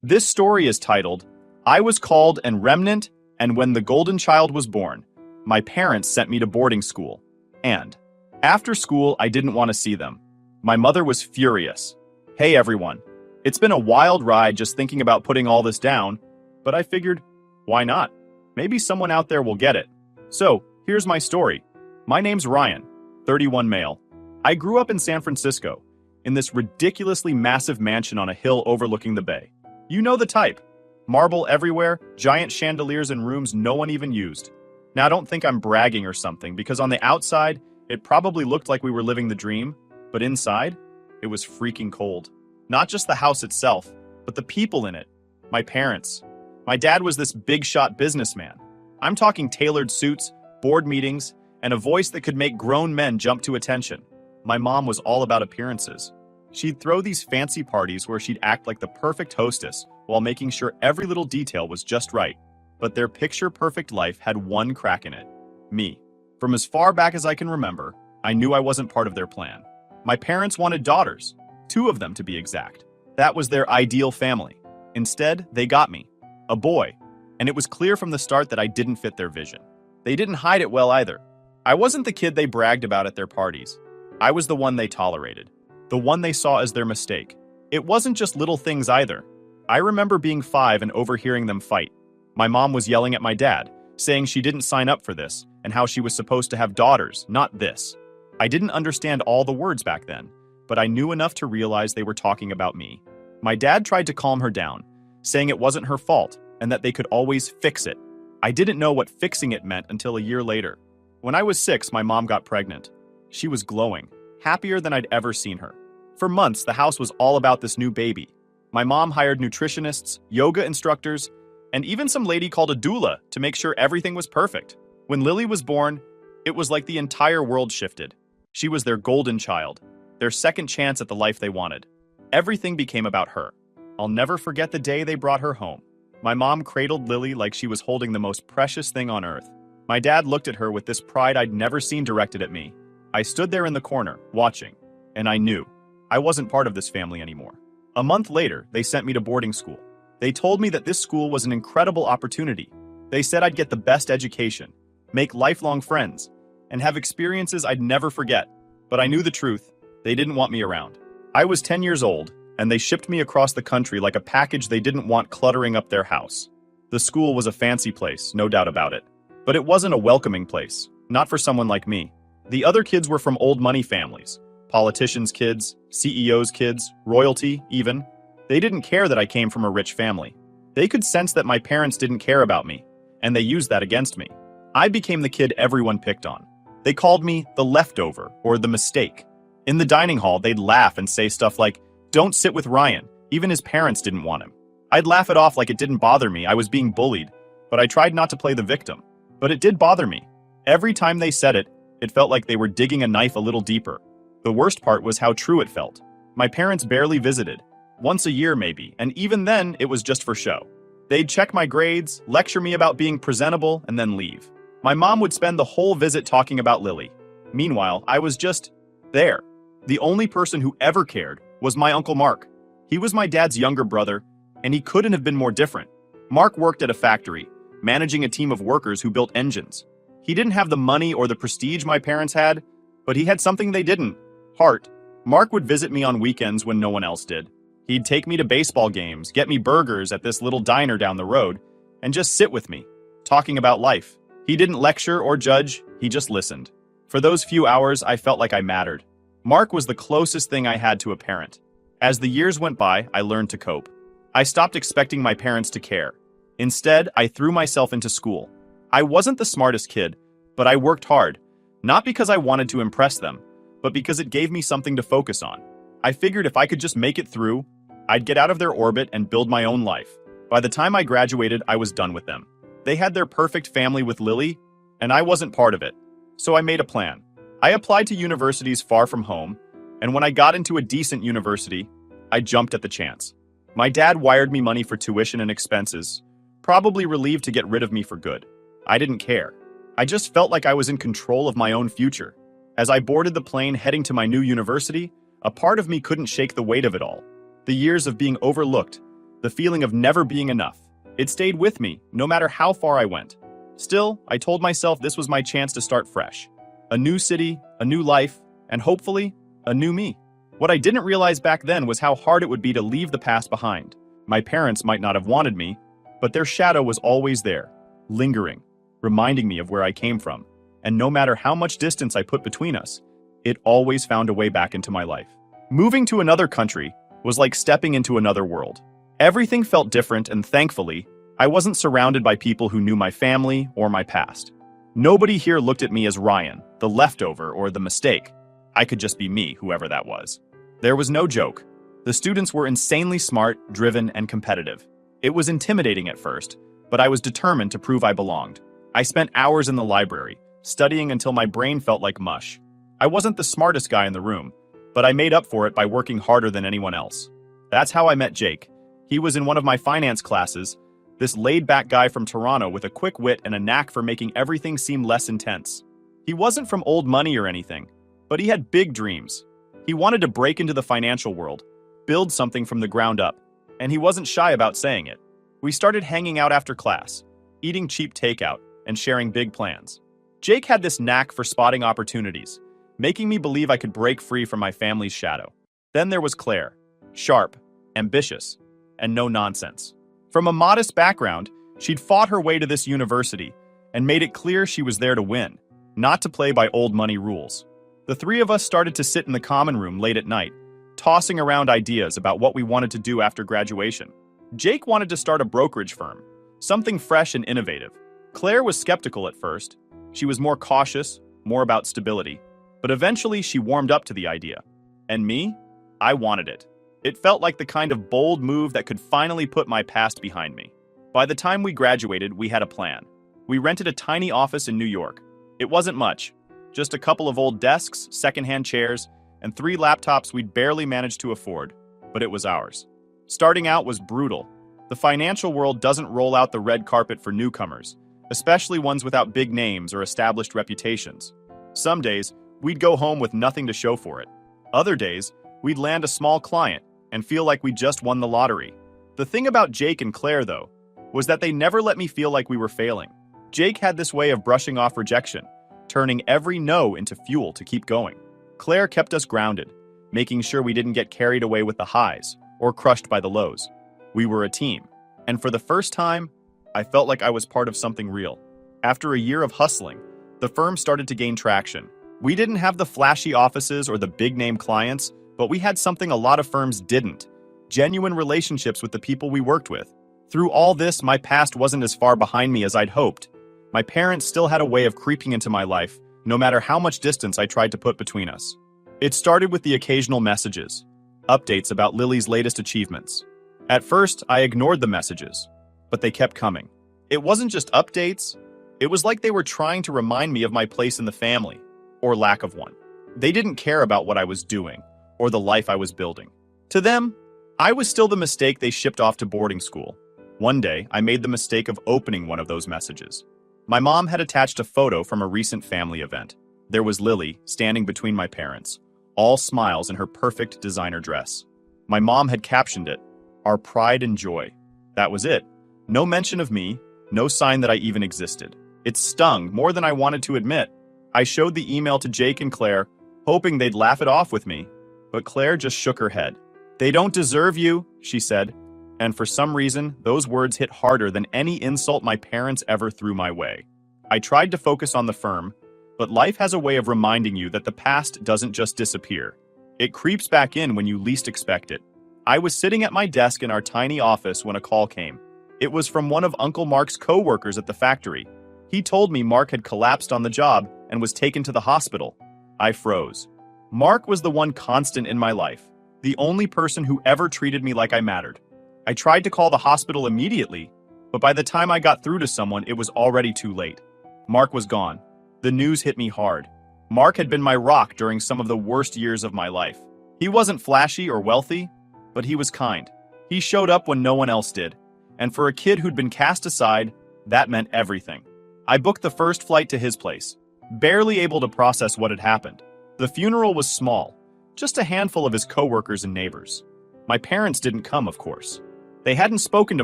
This story is titled, I Was Called and Remnant, and When the Golden Child Was Born. My parents sent me to boarding school. And after school, I didn't want to see them. My mother was furious. Hey everyone, it's been a wild ride just thinking about putting all this down, but I figured, why not? Maybe someone out there will get it. So, here's my story. My name's Ryan, 31 male. I grew up in San Francisco, in this ridiculously massive mansion on a hill overlooking the bay. You know the type. Marble everywhere, giant chandeliers in rooms no one even used. Now don't think I'm bragging or something, because on the outside, it probably looked like we were living the dream, but inside, it was freaking cold. Not just the house itself, but the people in it. My parents. My dad was this big-shot businessman. I'm talking tailored suits, board meetings, and a voice that could make grown men jump to attention. My mom was all about appearances. She'd throw these fancy parties where she'd act like the perfect hostess while making sure every little detail was just right. But their picture-perfect life had one crack in it. Me. From as far back as I can remember, I knew I wasn't part of their plan. My parents wanted daughters, 2 of them to be exact. That was their ideal family. Instead, they got me, a boy, and it was clear from the start that I didn't fit their vision. They didn't hide it well either. I wasn't the kid they bragged about at their parties. I was the one they tolerated. The one they saw as their mistake. It wasn't just little things either. I remember being 5 and overhearing them fight. My mom was yelling at my dad, saying she didn't sign up for this, and how she was supposed to have daughters, not this. I didn't understand all the words back then, but I knew enough to realize they were talking about me. My dad tried to calm her down, saying it wasn't her fault, and that they could always fix it. I didn't know what fixing it meant until a year later. When I was 6, my mom got pregnant. She was glowing, happier than I'd ever seen her. For months, the house was all about this new baby. My mom hired nutritionists, yoga instructors, and even some lady called a doula to make sure everything was perfect. When Lily was born, it was like the entire world shifted. She was their golden child, their second chance at the life they wanted. Everything became about her. I'll never forget the day they brought her home. My mom cradled Lily like she was holding the most precious thing on earth. My dad looked at her with this pride I'd never seen directed at me. I stood there in the corner, watching, and I knew. I wasn't part of this family anymore. A month later, they sent me to boarding school. They told me that this school was an incredible opportunity. They said I'd get the best education, make lifelong friends, and have experiences I'd never forget. But I knew the truth. They didn't want me around. I was 10 years old, and they shipped me across the country like a package they didn't want cluttering up their house. The school was a fancy place, no doubt about it. But it wasn't a welcoming place, not for someone like me. The other kids were from old money families. Politicians' kids, CEOs' kids, royalty, even. They didn't care that I came from a rich family. They could sense that my parents didn't care about me, and they used that against me. I became the kid everyone picked on. They called me the leftover or the mistake. In the dining hall, they'd laugh and say stuff like, "Don't sit with Ryan." Even his parents didn't want him. I'd laugh it off like it didn't bother me. I was being bullied, but I tried not to play the victim. But it did bother me. Every time they said it, it felt like they were digging a knife a little deeper. The worst part was how true it felt. My parents barely visited. Once a year maybe, and even then, it was just for show. They'd check my grades, lecture me about being presentable, and then leave. My mom would spend the whole visit talking about Lily. Meanwhile, I was just there. The only person who ever cared was my Uncle Mark. He was my dad's younger brother, and he couldn't have been more different. Mark worked at a factory, managing a team of workers who built engines. He didn't have the money or the prestige my parents had, but he had something they didn't: heart. Mark would visit me on weekends when no one else did. He'd take me to baseball games, get me burgers at this little diner down the road, and just sit with me, talking about life. He didn't lecture or judge, he just listened. For those few hours, I felt like I mattered. Mark was the closest thing I had to a parent. As the years went by, I learned to cope. I stopped expecting my parents to care. Instead, I threw myself into school. I wasn't the smartest kid, but I worked hard, not because I wanted to impress them, but because it gave me something to focus on. I figured if I could just make it through, I'd get out of their orbit and build my own life. By the time I graduated, I was done with them. They had their perfect family with Lily, and I wasn't part of it. So I made a plan. I applied to universities far from home, and when I got into a decent university, I jumped at the chance. My dad wired me money for tuition and expenses, probably relieved to get rid of me for good. I didn't care. I just felt like I was in control of my own future. As I boarded the plane heading to my new university, a part of me couldn't shake the weight of it all. The years of being overlooked, The feeling of never being enough. It stayed with me, no matter how far I went. Still, I told myself this was my chance to start fresh. A new city, a new life, and hopefully, a new me. What I didn't realize back then was how hard it would be to leave the past behind. My parents might not have wanted me, but their shadow was always there, lingering, reminding me of where I came from. And no matter how much distance I put between us, it always found a way back into my life. Moving to another country was like stepping into another world. Everything felt different, and thankfully, I wasn't surrounded by people who knew my family or my past. Nobody here looked at me as Ryan, the leftover, or the mistake. I could just be me, whoever that was. There was no joke. The students were insanely smart, driven, and competitive. It was intimidating at first, but I was determined to prove I belonged. I spent hours in the library, studying until my brain felt like mush. I wasn't the smartest guy in the room, but I made up for it by working harder than anyone else. That's how I met Jake. He was in one of my finance classes, this laid-back guy from Toronto with a quick wit and a knack for making everything seem less intense. He wasn't from old money or anything, but he had big dreams. He wanted to break into the financial world, build something from the ground up, and he wasn't shy about saying it. We started hanging out after class, eating cheap takeout, and sharing big plans. Jake had this knack for spotting opportunities, making me believe I could break free from my family's shadow. Then there was Claire, sharp, ambitious, and no nonsense. From a modest background, she'd fought her way to this university and made it clear she was there to win, not to play by old money rules. The three of us started to sit in the common room late at night, tossing around ideas about what we wanted to do after graduation. Jake wanted to start a brokerage firm, something fresh and innovative. Claire was skeptical at first. She was more cautious, more about stability, but eventually she warmed up to the idea. And me? I wanted it. It felt like the kind of bold move that could finally put my past behind me. By the time we graduated, we had a plan. We rented a tiny office in New York. It wasn't much, just a couple of old desks, secondhand chairs, and 3 laptops we'd barely managed to afford, but it was ours. Starting out was brutal. The financial world doesn't roll out the red carpet for newcomers, especially ones without big names or established reputations. Some days, we'd go home with nothing to show for it. Other days, we'd land a small client and feel like we just won the lottery. The thing about Jake and Claire, though, was that they never let me feel like we were failing. Jake had this way of brushing off rejection, turning every no into fuel to keep going. Claire kept us grounded, making sure we didn't get carried away with the highs or crushed by the lows. We were a team, and for the first time, I felt like I was part of something real. After a year of hustling, the firm started to gain traction. We didn't have the flashy offices or the big-name clients, but we had something a lot of firms didn't: genuine relationships with the people we worked with. Through all this, my past wasn't as far behind me as I'd hoped. My parents still had a way of creeping into my life, no matter how much distance I tried to put between us. It started with the occasional messages, updates about Lily's latest achievements. At first, I ignored the messages, but they kept coming. It wasn't just updates. It was like they were trying to remind me of my place in the family, or lack of one. They didn't care about what I was doing, or the life I was building. To them, I was still the mistake they shipped off to boarding school. One day, I made the mistake of opening one of those messages. My mom had attached a photo from a recent family event. There was Lily, standing between my parents, all smiles in her perfect designer dress. My mom had captioned it, "Our pride and joy." That was it. No mention of me, no sign that I even existed. It stung more than I wanted to admit. I showed the email to Jake and Claire, hoping they'd laugh it off with me, but Claire just shook her head. "They don't deserve you," she said, and for some reason, those words hit harder than any insult my parents ever threw my way. I tried to focus on the firm, but life has a way of reminding you that the past doesn't just disappear. It creeps back in when you least expect it. I was sitting at my desk in our tiny office when a call came. It was from one of Uncle Mark's co-workers at the factory. He told me Mark had collapsed on the job and was taken to the hospital. I froze. Mark was the one constant in my life, the only person who ever treated me like I mattered. I tried to call the hospital immediately, but by the time I got through to someone, it was already too late. Mark was gone. The news hit me hard. Mark had been my rock during some of the worst years of my life. He wasn't flashy or wealthy, but he was kind. He showed up when no one else did. And for a kid who'd been cast aside, that meant everything. I booked the first flight to his place, barely able to process what had happened. The funeral was small, just a handful of his coworkers and neighbors. My parents didn't come, of course. They hadn't spoken to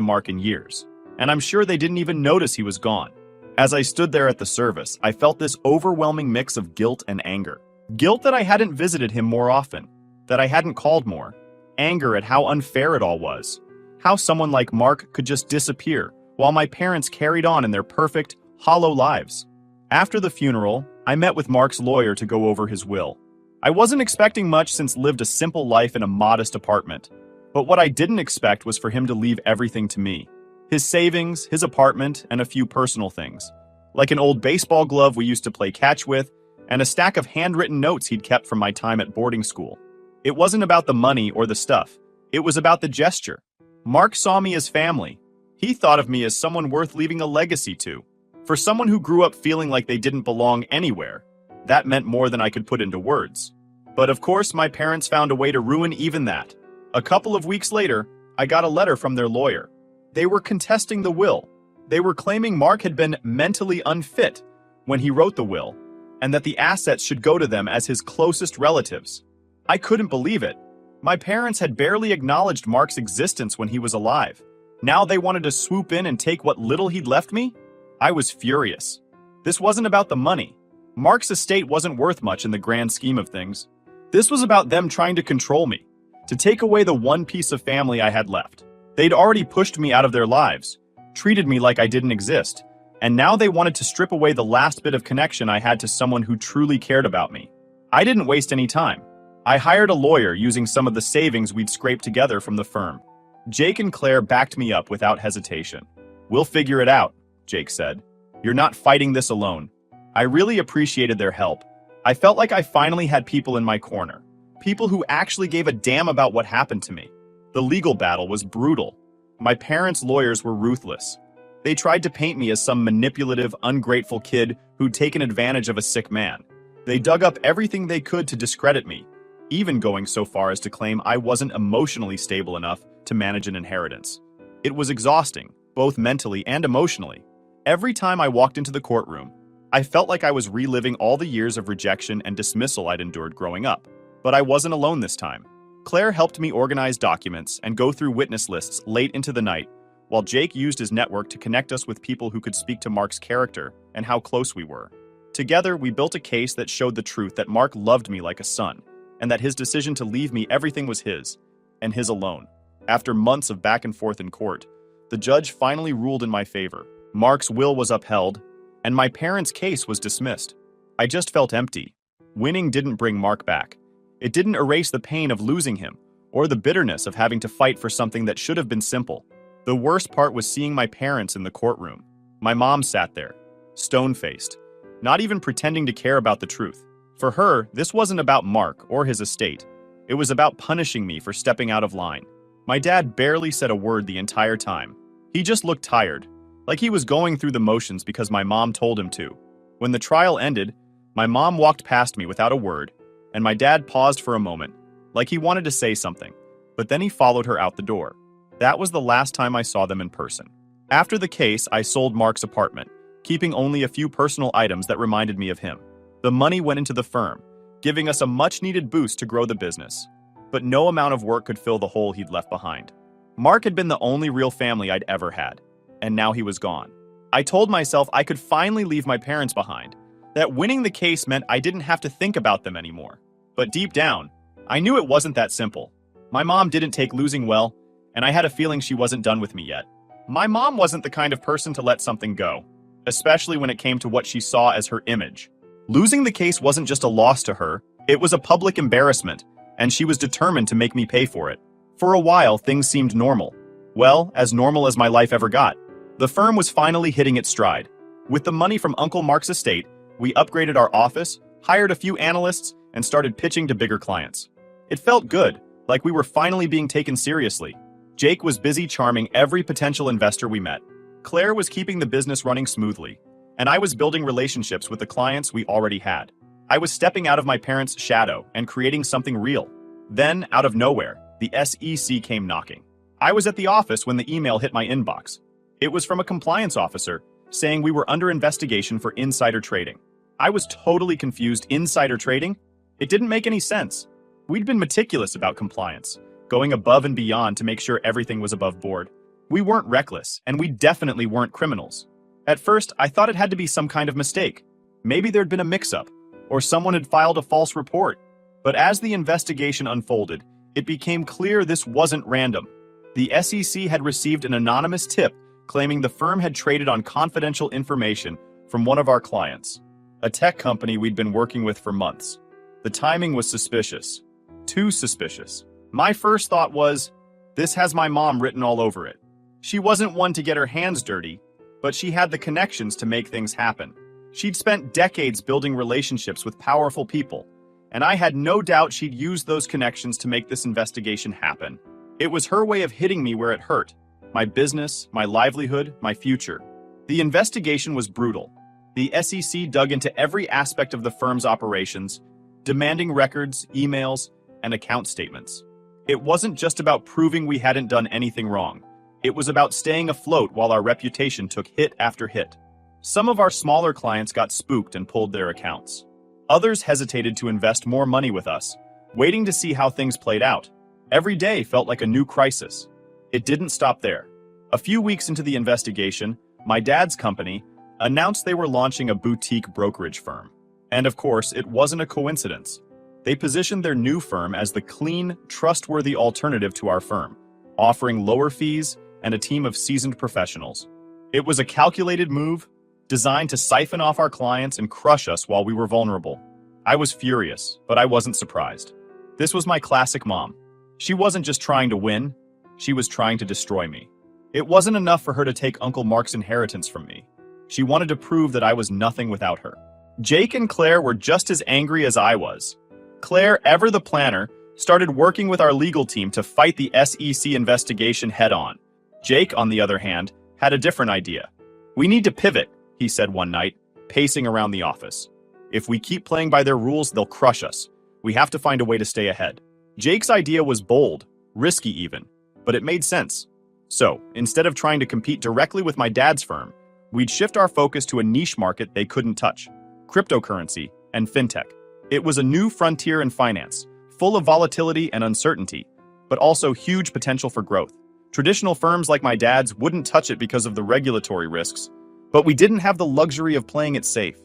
Mark in years, and I'm sure they didn't even notice he was gone. As I stood there at the service, I felt this overwhelming mix of guilt and anger. Guilt that I hadn't visited him more often, that I hadn't called more. Anger at how unfair it all was. How someone like Mark could just disappear, while my parents carried on in their perfect, hollow lives. After the funeral, I met with Mark's lawyer to go over his will. I wasn't expecting much since lived a simple life in a modest apartment. But what I didn't expect was for him to leave everything to me. His savings, his apartment, and a few personal things. Like an old baseball glove we used to play catch with, and a stack of handwritten notes he'd kept from my time at boarding school. It wasn't about the money or the stuff. It was about the gesture. Mark saw me as family. He thought of me as someone worth leaving a legacy to. For someone who grew up feeling like they didn't belong anywhere, that meant more than I could put into words. But of course, my parents found a way to ruin even that. A couple of weeks later, I got a letter from their lawyer. They were contesting the will. They were claiming Mark had been mentally unfit when he wrote the will, and that the assets should go to them as his closest relatives. I couldn't believe it. My parents had barely acknowledged Mark's existence when he was alive. Now they wanted to swoop in and take what little he'd left me? I was furious. This wasn't about the money. Mark's estate wasn't worth much in the grand scheme of things. This was about them trying to control me, to take away the one piece of family I had left. They'd already pushed me out of their lives, treated me like I didn't exist, and now they wanted to strip away the last bit of connection I had to someone who truly cared about me. I didn't waste any time. I hired a lawyer using some of the savings we'd scraped together from the firm. Jake and Claire backed me up without hesitation. "We'll figure it out," Jake said. "You're not fighting this alone." I really appreciated their help. I felt like I finally had people in my corner. People who actually gave a damn about what happened to me. The legal battle was brutal. My parents' lawyers were ruthless. They tried to paint me as some manipulative, ungrateful kid who'd taken advantage of a sick man. They dug up everything they could to discredit me, even going so far as to claim I wasn't emotionally stable enough to manage an inheritance. It was exhausting, both mentally and emotionally. Every time I walked into the courtroom, I felt like I was reliving all the years of rejection and dismissal I'd endured growing up. But I wasn't alone this time. Claire helped me organize documents and go through witness lists late into the night, while Jake used his network to connect us with people who could speak to Mark's character and how close we were. Together, we built a case that showed the truth that Mark loved me like a son, and that his decision to leave me everything was his, and his alone. After months of back and forth in court, the judge finally ruled in my favor. Mark's will was upheld, and my parents' case was dismissed. I just felt empty. Winning didn't bring Mark back. It didn't erase the pain of losing him, or the bitterness of having to fight for something that should have been simple. The worst part was seeing my parents in the courtroom. My mom sat there, stone-faced, not even pretending to care about the truth. For her, this wasn't about Mark or his estate. It was about punishing me for stepping out of line. My dad barely said a word the entire time. He just looked tired, like he was going through the motions because my mom told him to. When the trial ended, my mom walked past me without a word, and my dad paused for a moment, like he wanted to say something, but then he followed her out the door. That was the last time I saw them in person. After the case, I sold Mark's apartment, keeping only a few personal items that reminded me of him. The money went into the firm, giving us a much-needed boost to grow the business. But no amount of work could fill the hole he'd left behind. Mark had been the only real family I'd ever had, and now he was gone. I told myself I could finally leave my parents behind, that winning the case meant I didn't have to think about them anymore. But deep down, I knew it wasn't that simple. My mom didn't take losing well, and I had a feeling she wasn't done with me yet. My mom wasn't the kind of person to let something go, especially when it came to what she saw as her image. Losing the case wasn't just a loss to her, it was a public embarrassment, and she was determined to make me pay for it. For a while, things seemed normal. Well, as normal as my life ever got. The firm was finally hitting its stride. With the money from Uncle Mark's estate, we upgraded our office, hired a few analysts, and started pitching to bigger clients. It felt good, like we were finally being taken seriously. Jake was busy charming every potential investor we met. Claire was keeping the business running smoothly, and I was building relationships with the clients we already had. I was stepping out of my parents' shadow and creating something real. Then, out of nowhere, the SEC came knocking. I was at the office when the email hit my inbox. It was from a compliance officer saying we were under investigation for insider trading. I was totally confused. Insider trading? It didn't make any sense. We'd been meticulous about compliance, going above and beyond to make sure everything was above board. We weren't reckless, and we definitely weren't criminals. At first, I thought it had to be some kind of mistake. Maybe there'd been a mix-up, or someone had filed a false report. But as the investigation unfolded, it became clear this wasn't random. The SEC had received an anonymous tip claiming the firm had traded on confidential information from one of our clients, a tech company we'd been working with for months. The timing was suspicious. Too suspicious. My first thought was, this has my mom written all over it. She wasn't one to get her hands dirty, but she had the connections to make things happen. She'd spent decades building relationships with powerful people, and I had no doubt she'd use those connections to make this investigation happen. It was her way of hitting me where it hurt. My business, my livelihood, my future. The investigation was brutal. The SEC dug into every aspect of the firm's operations, demanding records, emails, and account statements. It wasn't just about proving we hadn't done anything wrong. It was about staying afloat while our reputation took hit after hit. Some of our smaller clients got spooked and pulled their accounts. Others hesitated to invest more money with us, waiting to see how things played out. Every day felt like a new crisis. It didn't stop there. A few weeks into the investigation, my dad's company announced they were launching a boutique brokerage firm. And of course, it wasn't a coincidence. They positioned their new firm as the clean, trustworthy alternative to our firm, offering lower fees and a team of seasoned professionals. It was a calculated move, designed to siphon off our clients and crush us while we were vulnerable. I was furious, but I wasn't surprised. This was my classic mom. She wasn't just trying to win, she was trying to destroy me. It wasn't enough for her to take Uncle Mark's inheritance from me. She wanted to prove that I was nothing without her. Jake and Claire were just as angry as I was. Claire, ever the planner, started working with our legal team to fight the SEC investigation head-on. Jake, on the other hand, had a different idea. "We need to pivot," he said one night, pacing around the office. "If we keep playing by their rules, they'll crush us. We have to find a way to stay ahead." Jake's idea was bold, risky even, but it made sense. So, instead of trying to compete directly with my dad's firm, we'd shift our focus to a niche market they couldn't touch: cryptocurrency and fintech. It was a new frontier in finance, full of volatility and uncertainty, but also huge potential for growth. Traditional firms like my dad's wouldn't touch it because of the regulatory risks, but we didn't have the luxury of playing it safe.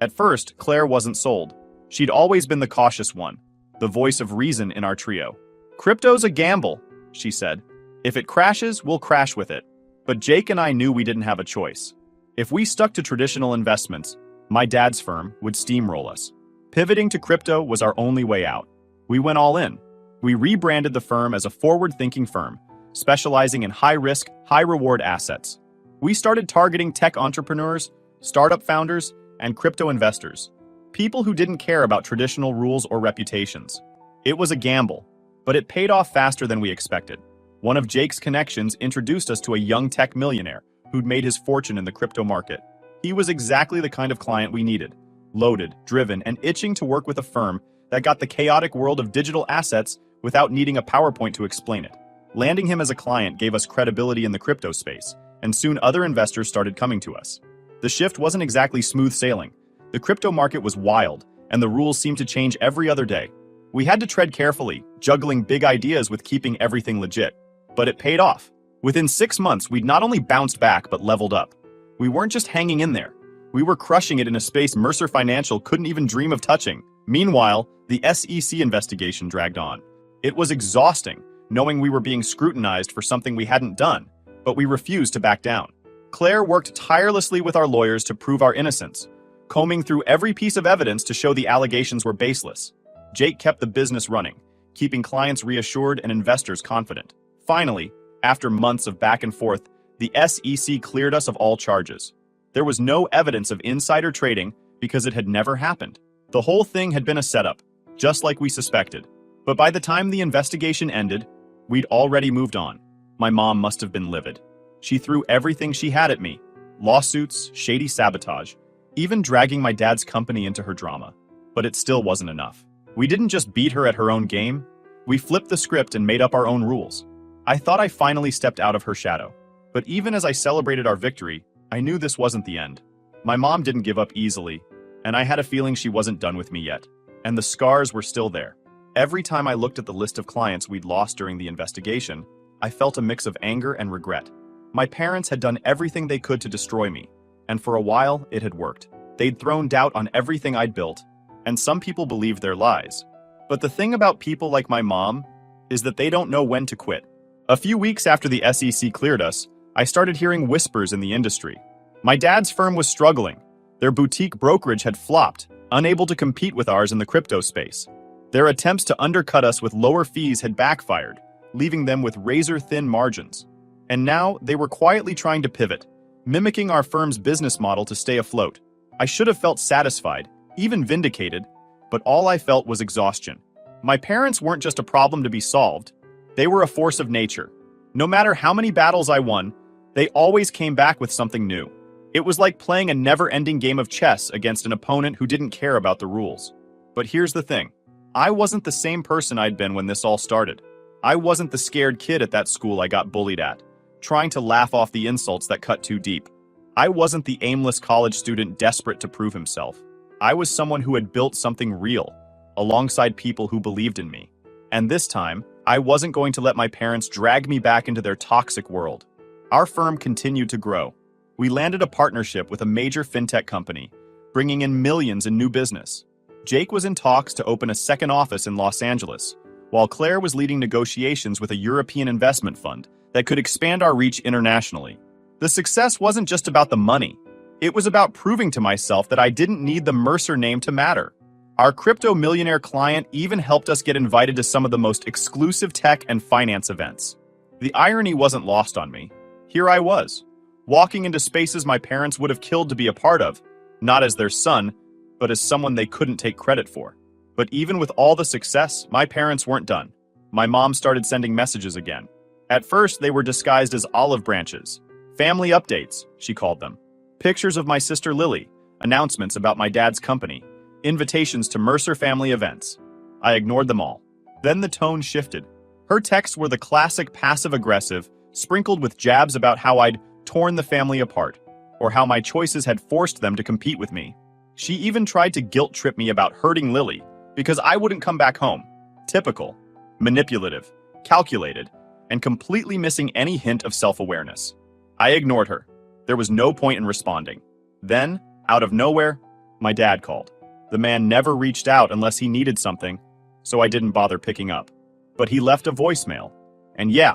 At first, Claire wasn't sold. She'd always been the cautious one, the voice of reason in our trio. "Crypto's a gamble," she said. "If it crashes, we'll crash with it." But Jake and I knew we didn't have a choice. If we stuck to traditional investments, my dad's firm would steamroll us. Pivoting to crypto was our only way out. We went all in. We rebranded the firm as a forward-thinking firm, specializing in high-risk, high-reward assets. We started targeting tech entrepreneurs, startup founders, and crypto investors, people who didn't care about traditional rules or reputations. It was a gamble, but it paid off faster than we expected. One of Jake's connections introduced us to a young tech millionaire who'd made his fortune in the crypto market. He was exactly the kind of client we needed: loaded, driven, and itching to work with a firm that got the chaotic world of digital assets without needing a PowerPoint to explain it. Landing him as a client gave us credibility in the crypto space, and soon other investors started coming to us. The shift wasn't exactly smooth sailing. The crypto market was wild, and the rules seemed to change every other day. We had to tread carefully, juggling big ideas with keeping everything legit. But it paid off. Within 6 months, we'd not only bounced back, but leveled up. We weren't just hanging in there. We were crushing it in a space Mercer Financial couldn't even dream of touching. Meanwhile, the SEC investigation dragged on. It was exhausting, knowing we were being scrutinized for something we hadn't done, but we refused to back down. Claire worked tirelessly with our lawyers to prove our innocence, combing through every piece of evidence to show the allegations were baseless. Jake kept the business running, keeping clients reassured and investors confident. Finally, after months of back and forth, the SEC cleared us of all charges. There was no evidence of insider trading because it had never happened. The whole thing had been a setup, just like we suspected. But by the time the investigation ended, we'd already moved on. My mom must have been livid. She threw everything she had at me: lawsuits, shady sabotage, even dragging my dad's company into her drama. But it still wasn't enough. We didn't just beat her at her own game. We flipped the script and made up our own rules. I thought I finally stepped out of her shadow. But even as I celebrated our victory, I knew this wasn't the end. My mom didn't give up easily, and I had a feeling she wasn't done with me yet. And the scars were still there. Every time I looked at the list of clients we'd lost during the investigation, I felt a mix of anger and regret. My parents had done everything they could to destroy me, and for a while, it had worked. They'd thrown doubt on everything I'd built, and some people believed their lies. But the thing about people like my mom is that they don't know when to quit. A few weeks after the SEC cleared us, I started hearing whispers in the industry. My dad's firm was struggling. Their boutique brokerage had flopped, unable to compete with ours in the crypto space. Their attempts to undercut us with lower fees had backfired, leaving them with razor-thin margins. And now they were quietly trying to pivot, mimicking our firm's business model to stay afloat. I should have felt satisfied, even vindicated, but all I felt was exhaustion. My parents weren't just a problem to be solved. They were a force of nature. No matter how many battles I won, they always came back with something new. It was like playing a never-ending game of chess against an opponent who didn't care about the rules. But here's the thing. I wasn't the same person I'd been when this all started. I wasn't the scared kid at that school I got bullied at, trying to laugh off the insults that cut too deep. I wasn't the aimless college student desperate to prove himself. I was someone who had built something real, alongside people who believed in me. And this time, I wasn't going to let my parents drag me back into their toxic world. Our firm continued to grow. We landed a partnership with a major fintech company, bringing in millions in new business. Jake was in talks to open a second office in Los Angeles, while Claire was leading negotiations with a European investment fund that could expand our reach internationally. The success wasn't just about the money. It was about proving to myself that I didn't need the Mercer name to matter. Our crypto millionaire client even helped us get invited to some of the most exclusive tech and finance events. The irony wasn't lost on me. Here I was, walking into spaces my parents would have killed to be a part of, not as their son, but as someone they couldn't take credit for. But even with all the success, my parents weren't done. My mom started sending messages again. At first, they were disguised as olive branches. Family updates, she called them. Pictures of my sister Lily, announcements about my dad's company, invitations to Mercer family events. I ignored them all. Then the tone shifted. Her texts were the classic passive-aggressive, sprinkled with jabs about how I'd torn the family apart, or how my choices had forced them to compete with me. She even tried to guilt-trip me about hurting Lily, because I wouldn't come back home. Typical, manipulative, calculated, and completely missing any hint of self-awareness. I ignored her. There was no point in responding. Then, out of nowhere, my dad called. The man never reached out unless he needed something, so I didn't bother picking up. But he left a voicemail. And yeah,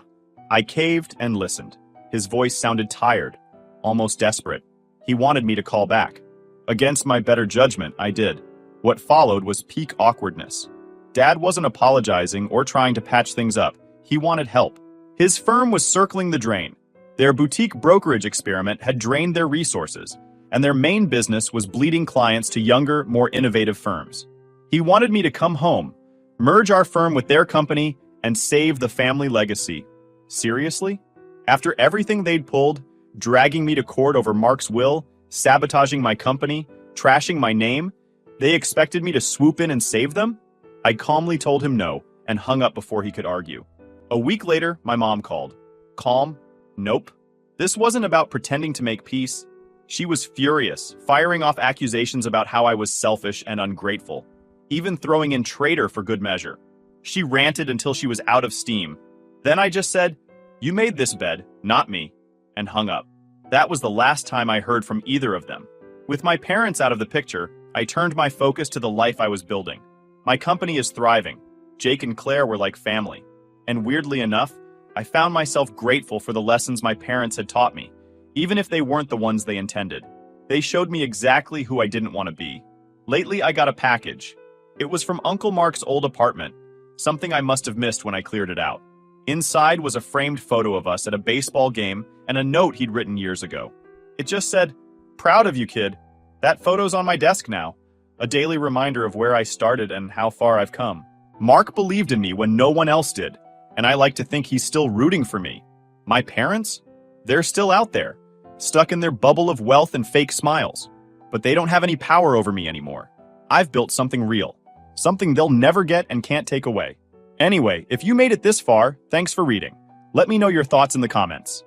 I caved and listened. His voice sounded tired, almost desperate. He wanted me to call back. Against my better judgment, I did. What followed was peak awkwardness. Dad wasn't apologizing or trying to patch things up. He wanted help. His firm was circling the drain. Their boutique brokerage experiment had drained their resources, and their main business was bleeding clients to younger, more innovative firms. He wanted me to come home, merge our firm with their company, and save the family legacy. Seriously? After everything they'd pulled, dragging me to court over Mark's will, sabotaging my company, trashing my name, they expected me to swoop in and save them? I calmly told him no and hung up before he could argue. A week later, my mom called. Calm? Nope. This wasn't about pretending to make peace. She was furious, firing off accusations about how I was selfish and ungrateful, even throwing in traitor for good measure. She ranted until she was out of steam. Then I just said, "You made this bed, not me," and hung up. That was the last time I heard from either of them. With my parents out of the picture, I turned my focus to the life I was building. My company is thriving. Jake and Claire were like family. And weirdly enough, I found myself grateful for the lessons my parents had taught me, even if they weren't the ones they intended. They showed me exactly who I didn't want to be. Lately, I got a package. It was from Uncle Mark's old apartment, something I must have missed when I cleared it out. Inside was a framed photo of us at a baseball game and a note he'd written years ago. It just said, "Proud of you, kid. That photo's on my desk now," a daily reminder of where I started and how far I've come. Mark believed in me when no one else did, and I like to think he's still rooting for me. My parents? They're still out there, stuck in their bubble of wealth and fake smiles. But they don't have any power over me anymore. I've built something real, something they'll never get and can't take away. Anyway, if you made it this far, thanks for reading. Let me know your thoughts in the comments.